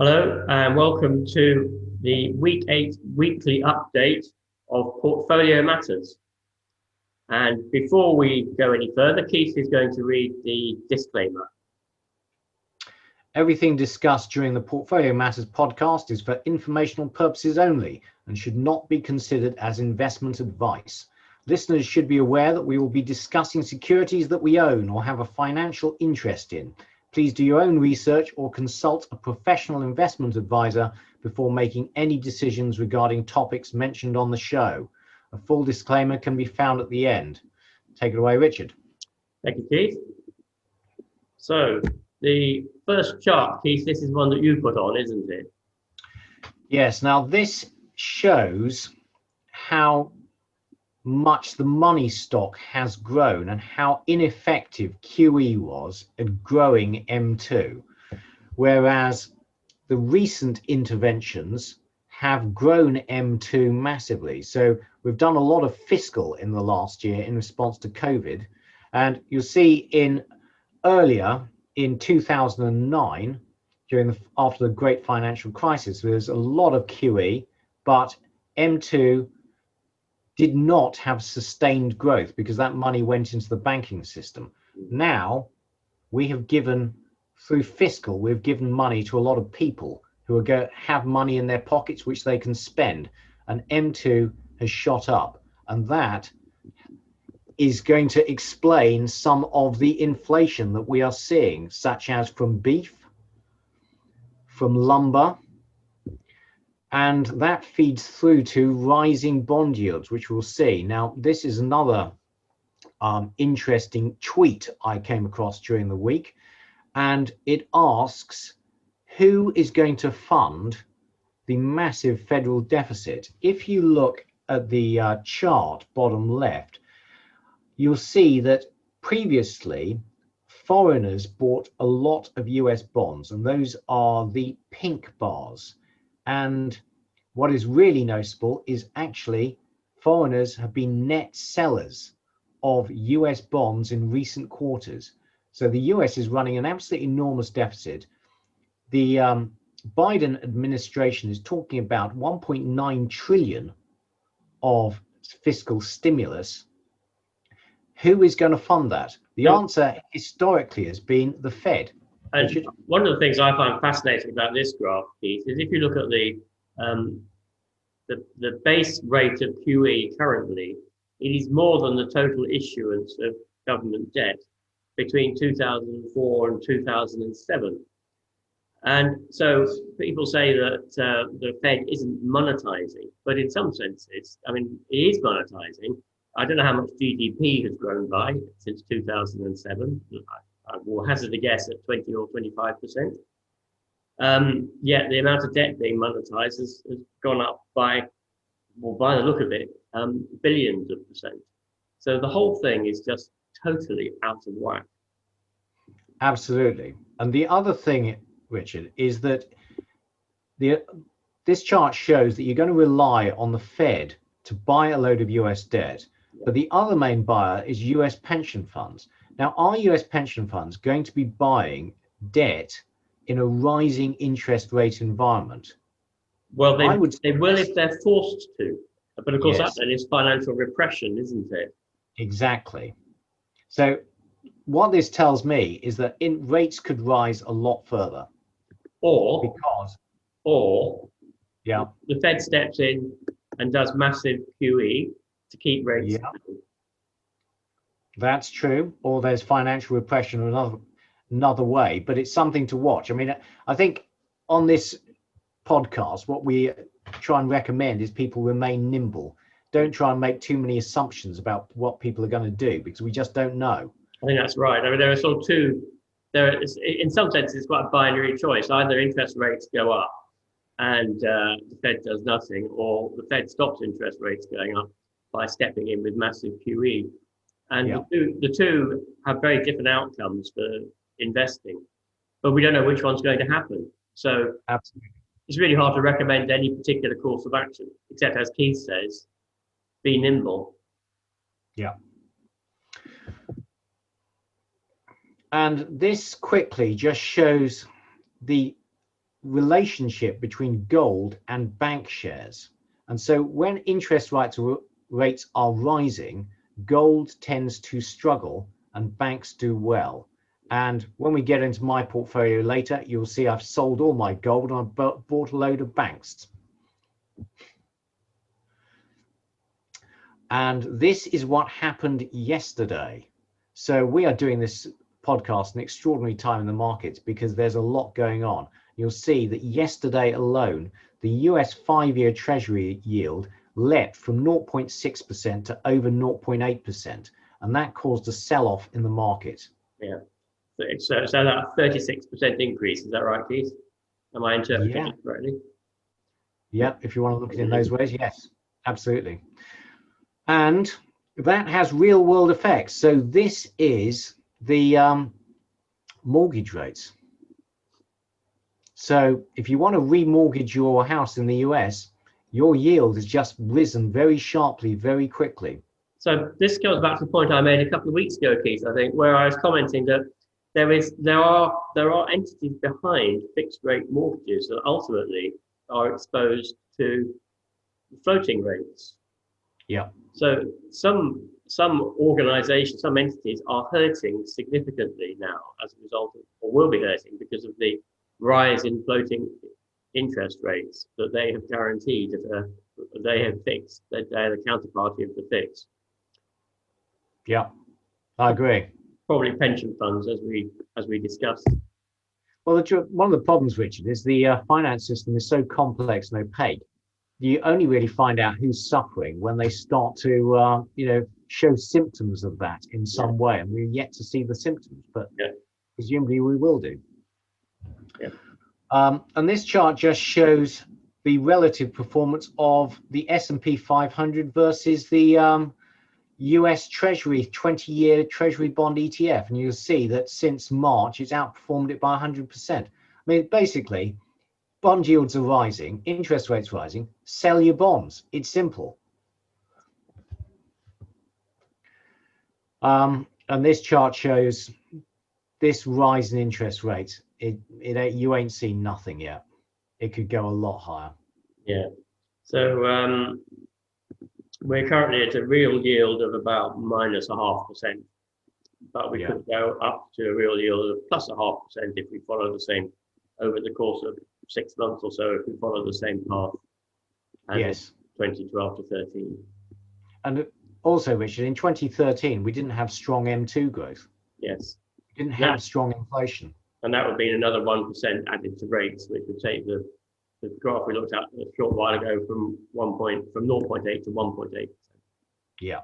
Hello and welcome to the Week 8 weekly update of Portfolio Matters. And before we go any further, Keith is going to read the disclaimer. Everything discussed during the Portfolio Matters podcast is for informational purposes only and should not be considered as investment advice. Listeners should be aware that we will be discussing securities that we own or have a financial interest in. Please do your own research or consult a professional investment advisor before making any decisions regarding topics mentioned on the show. A full disclaimer can be found at the end. Take it away, Richard. Thank you, Keith. So the first chart, Keith, this is one that you put on, isn't it? Yes, now this shows how much the money stock has grown and how ineffective QE was at growing M2, whereas the recent interventions have grown M2 massively. So we've done a lot of fiscal in the last year in response to COVID, and you'll see earlier in 2009, after the great financial crisis, there's a lot of QE, but M2 did not have sustained growth because that money went into the banking system. Now we have given, through fiscal, we've given money to a lot of people who are going to have money in their pockets which they can spend, and M2 has shot up, and that is going to explain some of the inflation that we are seeing, such as from beef, from lumber, and that feeds through to rising bond yields, which we'll see. Now, this is another interesting tweet I came across during the week, and it asks, who is going to fund the massive federal deficit? If you look at the chart bottom left, you'll see that previously foreigners bought a lot of US bonds, and those are the pink bars. And what is really noticeable is actually foreigners have been net sellers of US bonds in recent quarters. So the US is running an absolutely enormous deficit. The Biden administration is talking about 1.9 trillion of fiscal stimulus. Who is going to fund that? The answer historically has been the Fed. And one of the things I find fascinating about this graph, Keith, is if you look at the base rate of QE currently, it is more than the total issuance of government debt between 2004 and 2007. And so people say that the Fed isn't monetizing, but in some senses, I mean, it is monetizing. I don't know how much GDP has grown by since 2007. I will hazard a guess at 20 or 25%. Yet the amount of debt being monetized has gone up by, well, by the look of it, billions of percent. So the whole thing is just totally out of whack. Absolutely. And the other thing, Richard, is that this chart shows that you're going to rely on the Fed to buy a load of US debt, but the other main buyer is US pension funds. Now, are US pension funds going to be buying debt in a rising interest rate environment? Well, they will if they're forced to. But of course, yes, that then is financial repression, isn't it? Exactly. So what this tells me is that rates could rise a lot further. Or yeah, the Fed steps in and does massive QE to keep rates down. That's true. Or there's financial repression another way, but it's something to watch. I mean, I think on this podcast, what we try and recommend is people remain nimble. Don't try and make too many assumptions about what people are going to do, because we just don't know. I think that's right. I mean, there are sort of in some sense, it's quite a binary choice. Either interest rates go up and the Fed does nothing, or the Fed stops interest rates going up by stepping in with massive QE. And the two have very different outcomes for investing, but we don't know which one's going to happen. So absolutely, it's really hard to recommend any particular course of action, except, as Keith says, be nimble. Yeah. And this quickly just shows the relationship between gold and bank shares. And so when interest rates are rising, gold tends to struggle and banks do well. And when we get into my portfolio later, you'll see I've sold all my gold and I've bought a load of banks. And this is what happened yesterday. So we are doing this podcast an extraordinary time in the markets because there's a lot going on. You'll see that yesterday alone, the US 5-year Treasury yield leapt from 0.6% to over 0.8%. And that caused a sell-off in the market. Yeah. So that 36% increase, is that right, Keith? Am I interpreting it correctly? Yeah, if you want to look at it in those ways, yes, absolutely. And that has real world effects. So this is the mortgage rates. So if you want to remortgage your house in the US, your yield has just risen very sharply, very quickly. So this goes back to the point I made a couple of weeks ago, Keith, I think, where I was commenting that there are entities behind fixed rate mortgages that ultimately are exposed to floating rates. Yeah. So some organizations, some entities are hurting significantly now as a result of, or will be hurting because of the rise in floating interest rates that they have guaranteed, that they have fixed, that they're the counterparty of the fix. Yeah, I agree. Probably pension funds, as we discussed. Well, one of the problems, Richard, is the finance system is so complex and opaque. You only really find out who's suffering when they start to, show symptoms of that in some way, and we're yet to see the symptoms, but presumably we will do. Yeah. And this chart just shows the relative performance of the S&P 500 versus the US Treasury 20-year Treasury bond ETF, and you'll see that since March it's outperformed it by 100%. I mean, basically, bond yields are rising, interest rates rising, sell your bonds. It's simple. And this chart shows this rise in interest rates. You ain't seen nothing yet. It could go a lot higher. Yeah. So we're currently at a real yield of about -0.5%, but we could go up to a real yield of +0.5% if we follow the same over the course of 6 months or so, if we follow the same path as 2012 to 13. And also, Richard, in 2013, we didn't have strong M2 growth. Yes. We didn't have strong inflation. And that would be another 1% added to rates, which would take the graph we looked at a short while ago from 0.8 to 1.8%. Yeah.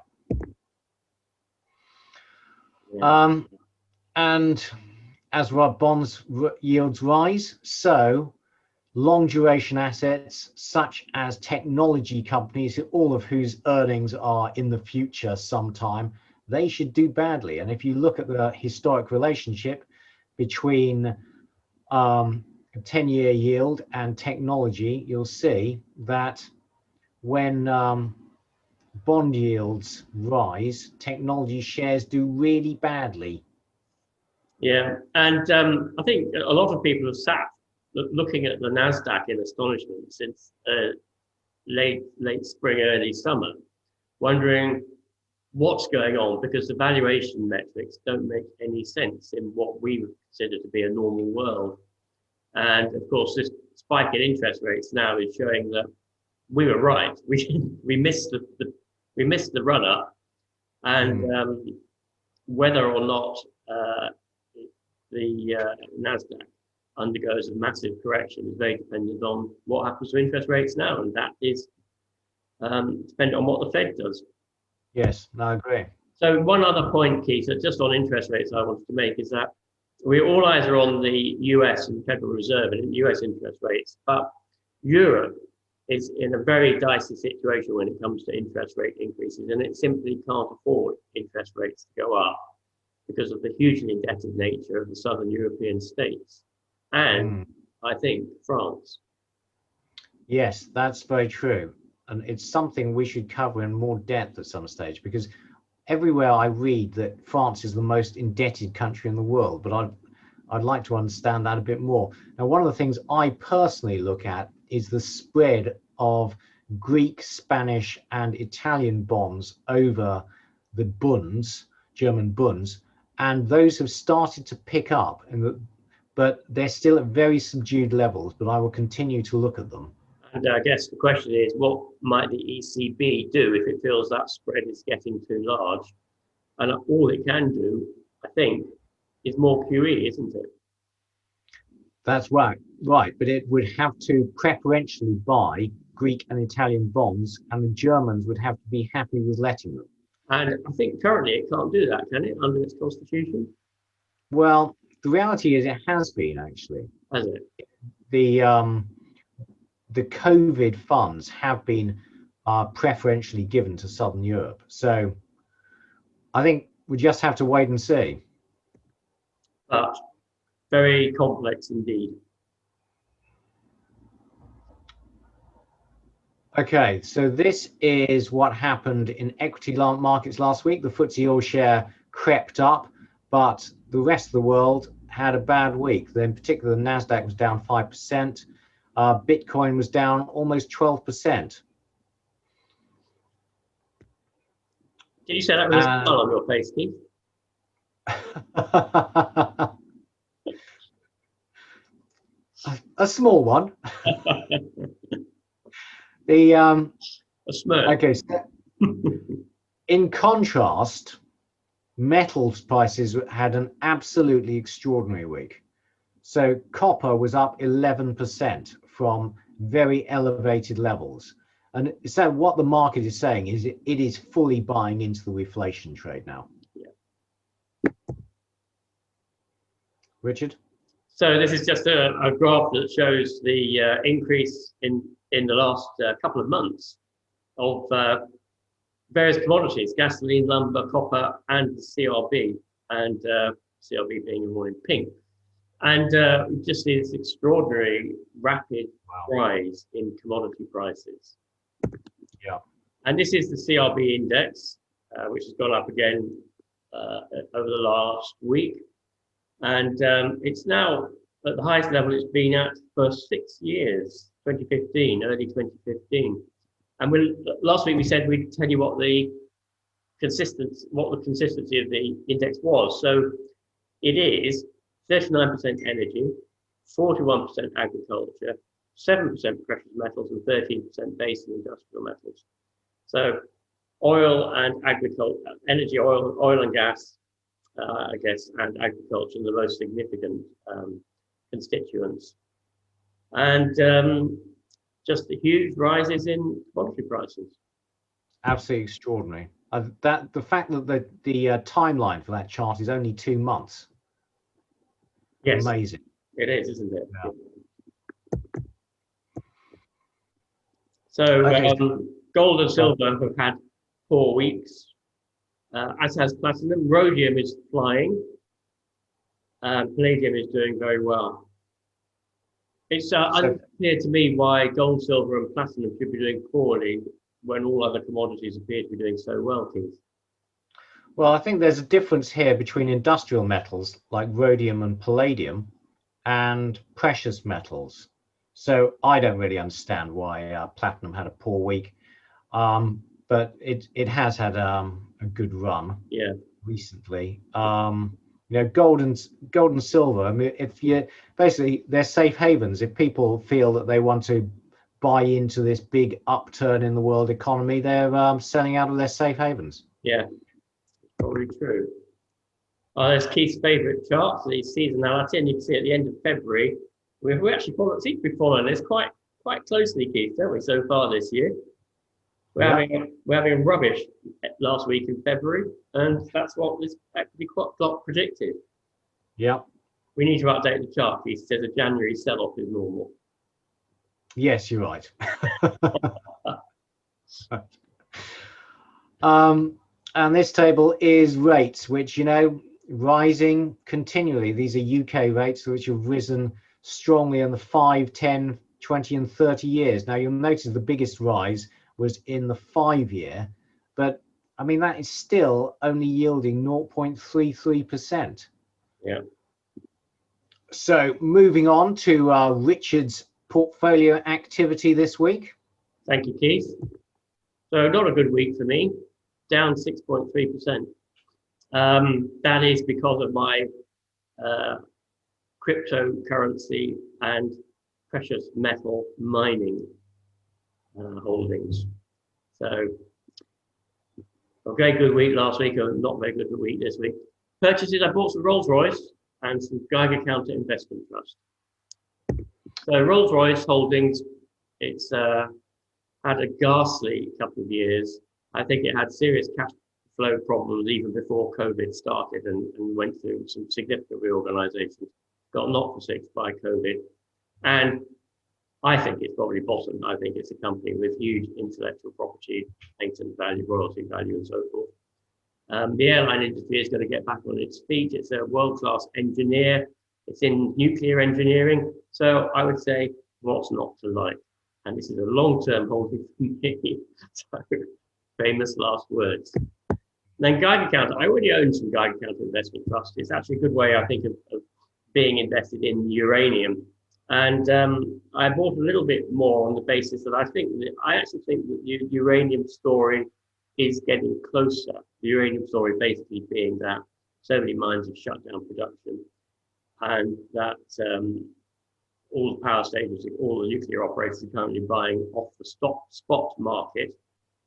Yeah. And as bonds yields rise, so long duration assets such as technology companies, all of whose earnings are in the future sometime, they should do badly. And if you look at the historic relationship between 10-year yield and technology, you'll see that when bond yields rise, technology shares do really badly. Yeah, and I think a lot of people have sat looking at the Nasdaq in astonishment since late spring, early summer, wondering what's going on, because the valuation metrics don't make any sense in what we would consider to be a normal world. And of course, this spike in interest rates now is showing that we were right. We missed the run up, and whether or not the Nasdaq undergoes a massive correction is very dependent on what happens to interest rates now, and that is dependent on what the Fed does. Yes, I agree. So one other point, Keith, just on interest rates I wanted to make is that we're all eyes are on the US and Federal Reserve and US interest rates, but Europe is in a very dicey situation when it comes to interest rate increases, and it simply can't afford interest rates to go up because of the hugely indebted nature of the Southern European states and I think France. Yes, that's very true. And it's something we should cover in more depth at some stage, because everywhere I read that France is the most indebted country in the world, but I'd like to understand that a bit more. Now, one of the things I personally look at is the spread of Greek, Spanish, and Italian bonds over the bunds, German bunds, and those have started to pick up, but they're still at very subdued levels, but I will continue to look at them. And I guess the question is, what might the ECB do if it feels that spread is getting too large? And all it can do, I think, is more QE, isn't it? That's right, but it would have to preferentially buy Greek and Italian bonds, and the Germans would have to be happy with letting them. And I think currently it can't do that, can it, under its constitution? Well, the reality is it has been, actually. Has it? The COVID funds have been preferentially given to Southern Europe. So I think we just have to wait and see. But very complex indeed. Okay, so this is what happened in equity markets last week. The FTSE All Share crept up, but the rest of the world had a bad week. In particular, the Nasdaq was down 5%. Bitcoin was down almost 12%. Did you say that with a smile on your face, Keith? A small one. A smirk. Okay, so in contrast, metals prices had an absolutely extraordinary week. So copper was up 11% from very elevated levels. And so what the market is saying is it is fully buying into the reflation trade now. Yeah. Richard? So this is just a graph that shows the increase in the last couple of months of various commodities, gasoline, lumber, copper, and the CRB, and CRB being the one in pink. And we just see this extraordinary rapid rise in commodity prices. Yeah. And this is the CRB index, which has gone up again over the last week. And it's now at the highest level it's been at for 6 years, 2015, early 2015. And last week we said we'd tell you what the consistency of the index was. So it is 39% energy, 41% agriculture, 7% precious metals, and 13% base and industrial metals. So oil and agriculture, energy, oil and gas, I guess, and agriculture are the most significant constituents. And just the huge rises in commodity prices. Absolutely extraordinary. The fact that the timeline for that chart is only 2 months. Yes, amazing. It is, isn't it? Yeah. So okay. Gold and silver have had poor weeks, as has platinum. Rhodium is flying. Palladium is doing very well. It's unclear to me why gold, silver, and platinum should be doing poorly when all other commodities appear to be doing so well, Keith. Well, I think there's a difference here between industrial metals like rhodium and palladium and precious metals. So I don't really understand why platinum had a poor week, but it has had a good run recently. Gold and silver. I mean, if you basically they're safe havens. If people feel that they want to buy into this big upturn in the world economy, they're selling out of their safe havens. Yeah, probably true. There's Keith's favourite chart, the seasonality, and you can see at the end of February, we actually seem to be following this quite closely, Keith, don't we, so far this year? We're having rubbish last week in February, and that's what this equity clock predicted. Yeah. We need to update the chart, Keith. It says a January sell-off is normal. Yes, you're right. And this table is rates, which, rising continually. These are UK rates which have risen strongly in the 5, 10, 20 and 30 years. Now you'll notice the biggest rise was in the 5-year, but I mean that is still only yielding 0.33%. Yeah. So moving on to Richard's portfolio activity this week. Thank you, Keith. So not a good week for me, down 6.3%. That is because of my cryptocurrency and precious metal mining holdings. So a very good week last week, or not very good week this week. Purchases, I bought some Rolls-Royce and some Geiger Counter Investment Trust. So Rolls-Royce Holdings, it's had a ghastly couple of years. I think it had serious cash flow problems even before COVID started and went through some significant reorganizations, got knocked for six by COVID. And I think it's probably bottomed. I think it's a company with huge intellectual property, patent value, royalty value, and so forth. The airline industry is going to get back on its feet. It's a world-class engineer. It's in nuclear engineering. So I would say, what's not to like? And this is a long-term holding for me. So famous last words. Then Geiger Counter. I already own some Geiger Counter Investment Trust. It's actually a good way, I think, of being invested in uranium. And I bought a little bit more on the basis that I actually think that the uranium story is getting closer. The uranium story basically being that so many mines have shut down production, and that all the power stations, all the nuclear operators are currently buying off the spot market.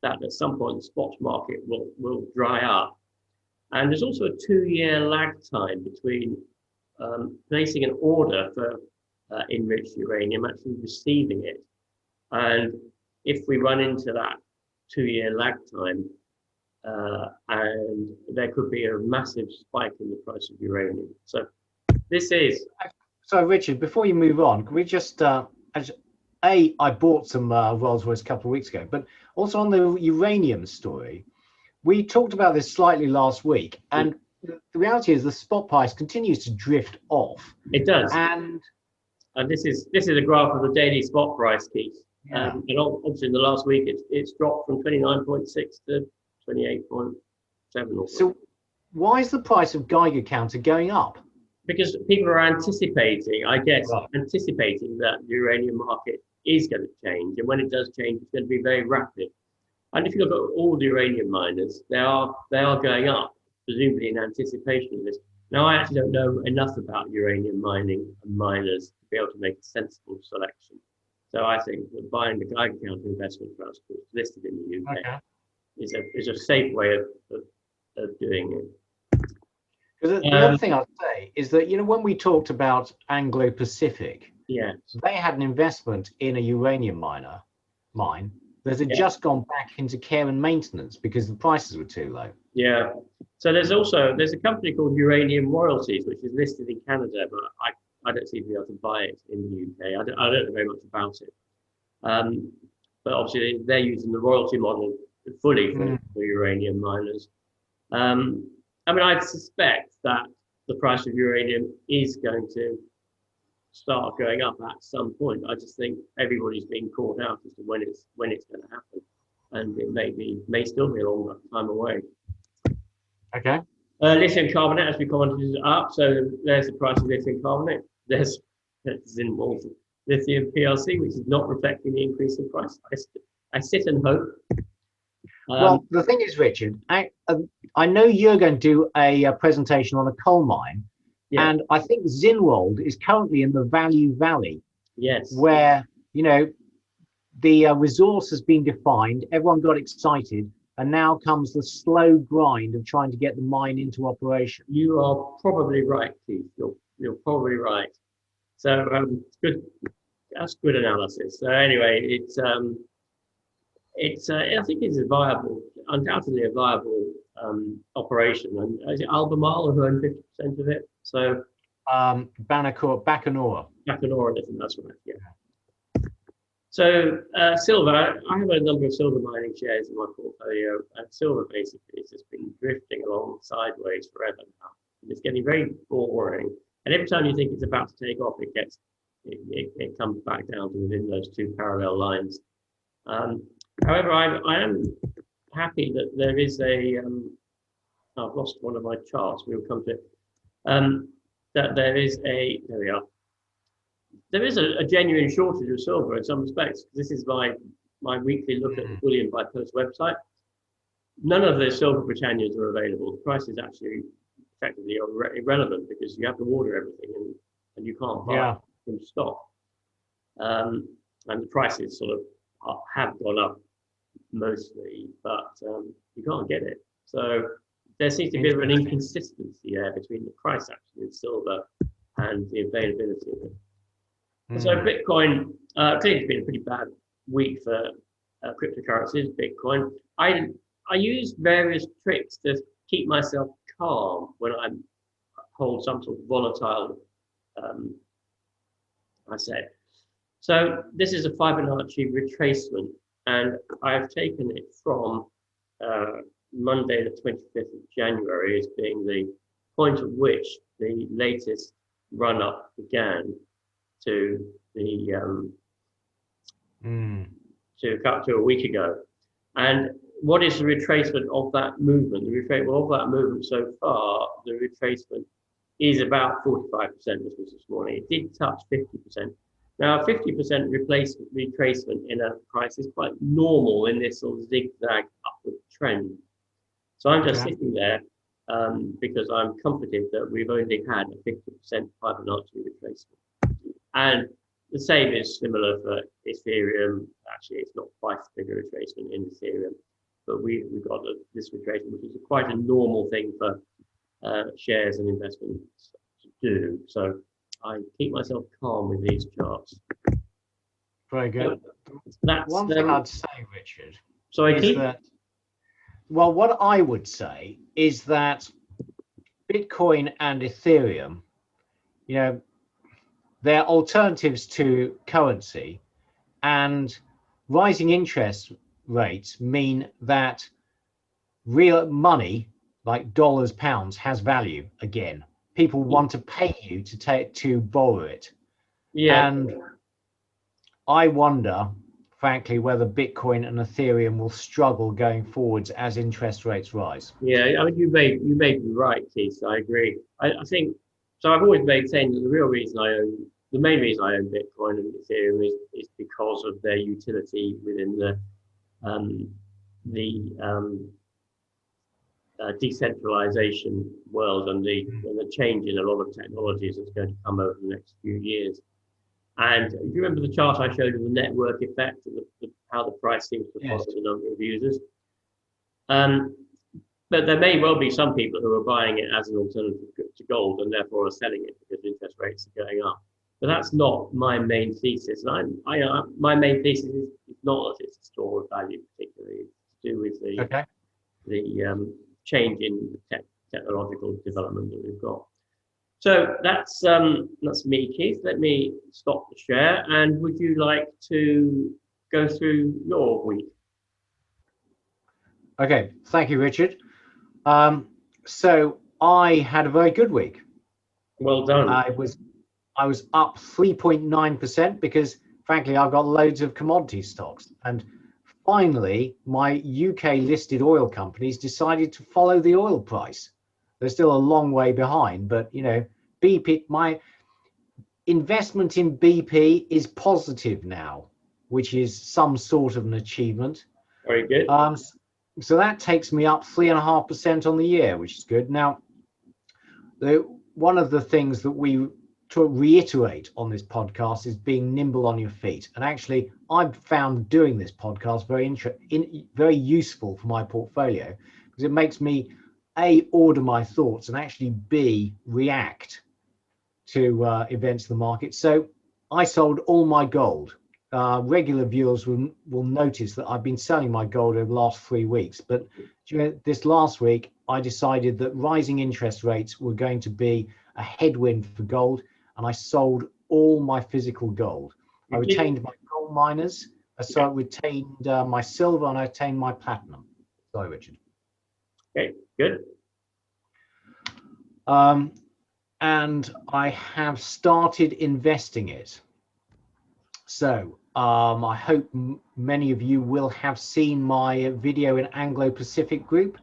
That at some point the spot market will dry up, and there's also a 2-year lag time between placing an order for enriched uranium, actually receiving it. And if we run into that 2-year lag time, and there could be a massive spike in the price of uranium. So this is... So Richard, before you move on, can we just, I bought some Rolls-Royce a couple of weeks ago, but also on the uranium story, we talked about this slightly last week, and the reality is the spot price continues to drift off. It does. And this is a graph of the daily spot price, Keith. Yeah. And obviously in the last week, it's dropped from 29.6 to 28.7. So why is the price of Geiger Counter going up? Because people are anticipating, I guess, anticipating that the uranium market is going to change. And when it does change, it's going to be very rapid. And if you look at all the uranium miners, they are going up, presumably in anticipation of this. Now, I actually don't know enough about uranium mining and miners to be able to make a sensible selection. So I think that buying the Geiger Counter Investment Trust, which is listed in the UK, is a safe way of doing it. Because the other thing I'd say is that, when we talked about Anglo-Pacific, yes, they had an investment in a uranium mine that had just gone back into care and maintenance because the prices were too low. Yeah. So there's a company called Uranium Royalties, which is listed in Canada, but I don't seem to be able to buy it in the UK. I don't know very much about it. But obviously they're using the royalty model fully for uranium miners. I suspect that the price of uranium is going to start going up at some point. I just think everybody's being caught out as to when it's going to happen, and it may still be a long time away. Okay. Lithium carbonate, as we commented, is up. So there's the price of lithium carbonate. There's Zinnwald Lithium PLC, which is not reflecting the increase in price. I sit and hope. Well, the thing is, Richard, I know you're going to do a presentation on a coal mine, and I think Zinnwald is currently in the Value Valley. Yes. Where, the resource has been defined, everyone got excited, and now comes the slow grind of trying to get the mine into operation. You are probably right, Keith. You're probably right. So good. That's good analysis. So anyway, I think it's undoubtedly a viable operation. And is it Albemarle who own 50% of it? So Bacanora, that's right. Yeah. So silver, I have a number of silver mining shares in my portfolio, and silver basically has just been drifting along sideways forever now. It's getting very boring, and every time you think it's about to take off, it comes back down to within those two parallel lines. However, I am happy that there is I've lost one of my charts. We'll come to it. that there is there we are. There is a genuine shortage of silver in some respects. This is my weekly look at the Bullion by Post website. None of the silver Britannias are available. The price is actually effectively irrelevant because you have to order everything and you can't buy from stock. And the prices sort of have gone up mostly, but you can't get it. So there seems to be an inconsistency there between the price actually of silver and the availability of it. So Bitcoin, clearly it's been a pretty bad week for cryptocurrencies, Bitcoin. I use various tricks to keep myself calm when I hold some sort of volatile asset. So this is a Fibonacci retracement, and I've taken it from Monday the 25th of January as being the point at which the latest run-up began to the to a week ago. And what is the retracement of that movement? The retracement of that movement so far, the retracement is about 45%. This was this morning. It did touch 50%. Now, 50% retracement in a price is quite normal in this sort of zigzag upward trend. So I'm just sitting there because I'm comforted that we've only had a 50% Fibonacci retracement. And the same is similar for Ethereum. Actually, it's not quite as big a retracement in Ethereum, but we've got this retracement, which is quite a normal thing for shares and investments to do. So I keep myself calm with these charts. Very good. That's one thing I'd say, Richard. So I keep. Well, what I would say is that Bitcoin and Ethereum, you know, they're alternatives to currency, and rising interest rates mean that real money like dollars, pounds has value again. People want to pay you to borrow it. Yeah. And I wonder, frankly, whether Bitcoin and Ethereum will struggle going forwards as interest rates rise. Yeah, I mean, you may be right, Keith. I agree. I think so. I've always maintained that the main reason I own Bitcoin and Ethereum is because of their utility within the decentralization world and the change in a lot of technologies that's going to come over the next few years. And if you remember the chart I showed of the network effect of how the price seems to follow the number of users. But there may well be some people who are buying it as an alternative to gold and therefore are selling it because interest rates are going up. But that's not my main thesis. And my main thesis is not that it's a store of value, particularly. It's to do with the change in technological development that we've got. So that's me, Keith. Let me stop the share. And would you like to go through your week? Okay, thank you, Richard. So I had a very good week. Well done. I was up 3.9% because, frankly, I've got loads of commodity stocks. And finally, my UK listed oil companies decided to follow the oil price. They're still a long way behind, but you know, BP, my investment in BP is positive now, which is some sort of an achievement. Very good. So that takes me up 3.5% on the year, which is good. Now, one of the things that we to reiterate on this podcast is being nimble on your feet. And actually, I've found doing this podcast very useful for my portfolio because it makes me A, order my thoughts, and actually B, react to events of the market. So I sold all my gold. Regular viewers will notice that I've been selling my gold over the last 3 weeks. But during this last week, I decided that rising interest rates were going to be a headwind for gold, and I sold all my physical gold. I retained my gold miners, so I retained my silver, and I retained my platinum. Sorry, Richard. Okay, good. And I have started investing it. So I hope many of you will have seen my video in Anglo-Pacific Group.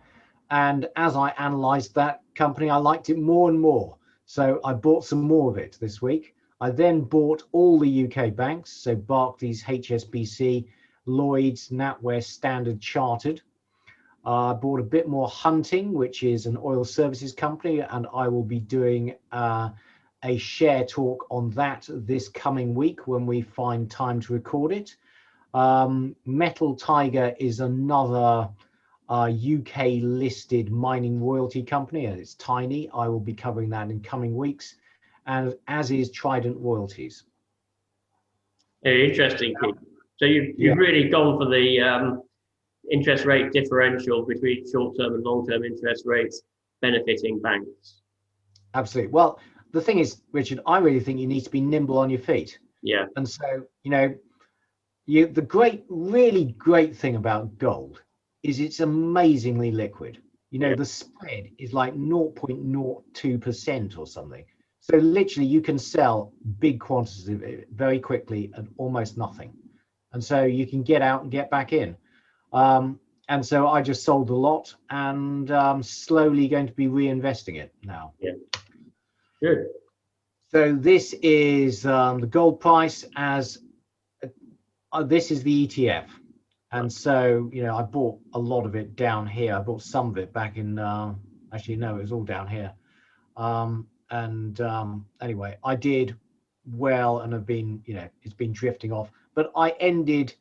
And as I analysed that company, I liked it more and more. So I bought some more of it this week. I then bought all the UK banks, so Barclays, HSBC, Lloyds, NatWest, Standard Chartered. I bought a bit more Hunting, which is an oil services company, and I will be doing a share talk on that this coming week when we find time to record it. Metal Tiger is another UK listed mining royalty company, and it's tiny. I will be covering that in coming weeks, and as is Trident Royalties. Very interesting, Keith. So you've really gone for the interest rate differential between short-term and long-term interest rates benefiting banks. Absolutely. Well, the thing is, Richard, I really think you need to be nimble on your feet. Yeah. And so, the really great thing about gold is it's amazingly liquid. The spread is like 0.02% or something. So literally you can sell big quantities of it very quickly at almost nothing. And so you can get out and get back in. And so I just sold a lot and slowly going to be reinvesting it now. Yeah. Good. So this is the gold price as this is the ETF. And so, I bought a lot of it down here. I bought some of it back in, actually, no, it was all down here. Anyway, I did well and have been, it's been drifting off, but I ended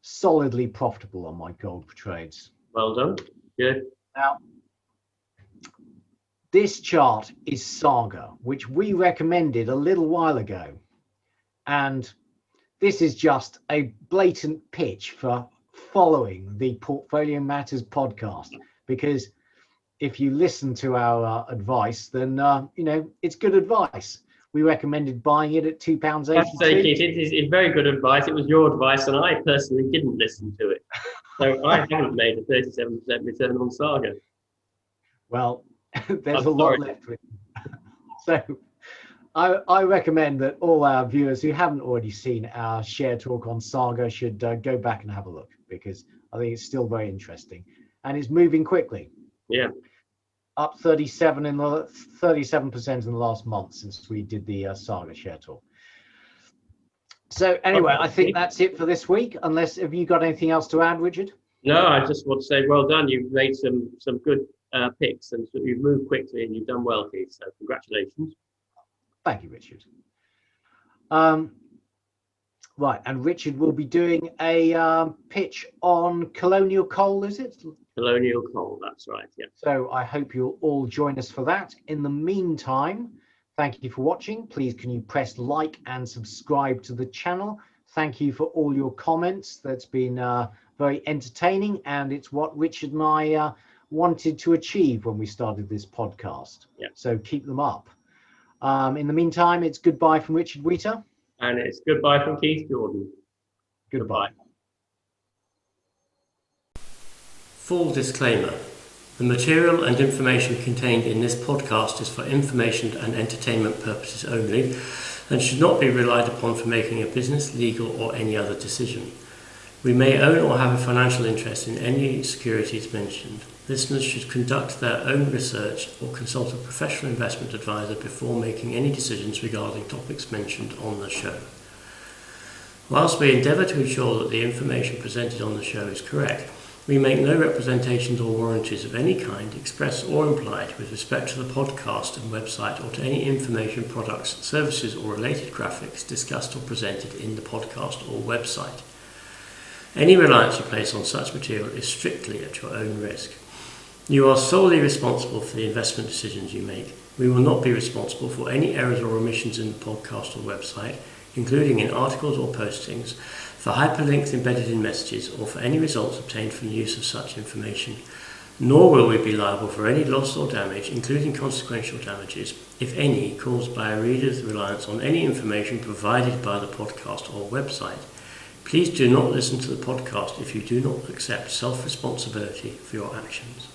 solidly profitable on my gold trades. Well done. Good. Now, this chart is Saga, which we recommended a little while ago. And this is just a blatant pitch for following the Portfolio Matters podcast, because if you listen to our advice, then, it's good advice. We recommended buying it at £2.82. I have to say, Keith, it's very good advice. It was your advice, and I personally didn't listen to it. So I haven't made a 37% return on Saga. Well, there's a lot left with it. So I recommend that all our viewers who haven't already seen our share talk on Saga should go back and have a look, because I think it's still very interesting and it's moving quickly. Yeah. Up 37% in the last month since we did the Saga share talk. So anyway, I think that's it for this week. Unless, have you got anything else to add, Richard? No, I just want to say well done. You've made some good picks, and so you've moved quickly and you've done well, Keith. So congratulations. Thank you, Richard. Right, and Richard will be doing a pitch on Colonial Coal, is it? Colonial Coal, that's right, yeah. So I hope you'll all join us for that. In the meantime, thank you for watching. Please can you press like and subscribe to the channel. Thank you for all your comments. That's been very entertaining, and it's what Richard and I wanted to achieve when we started this podcast. Yeah. So keep them up. In the meantime, it's goodbye from Richard Wheater. And it's goodbye from Keith Jordan. Goodbye. Full disclaimer. The material and information contained in this podcast is for information and entertainment purposes only and should not be relied upon for making a business, legal or any other decision. We may own or have a financial interest in any securities mentioned. Listeners should conduct their own research or consult a professional investment advisor before making any decisions regarding topics mentioned on the show. Whilst we endeavour to ensure that the information presented on the show is correct, we make no representations or warranties of any kind, express or implied, with respect to the podcast and website or to any information, products, services or related graphics discussed or presented in the podcast or website. Any reliance you place on such material is strictly at your own risk. You are solely responsible for the investment decisions you make. We will not be responsible for any errors or omissions in the podcast or website, including in articles or postings, for hyperlinks embedded in messages, or for any results obtained from the use of such information. Nor will we be liable for any loss or damage, including consequential damages, if any, caused by a reader's reliance on any information provided by the podcast or website. Please do not listen to the podcast if you do not accept self-responsibility for your actions.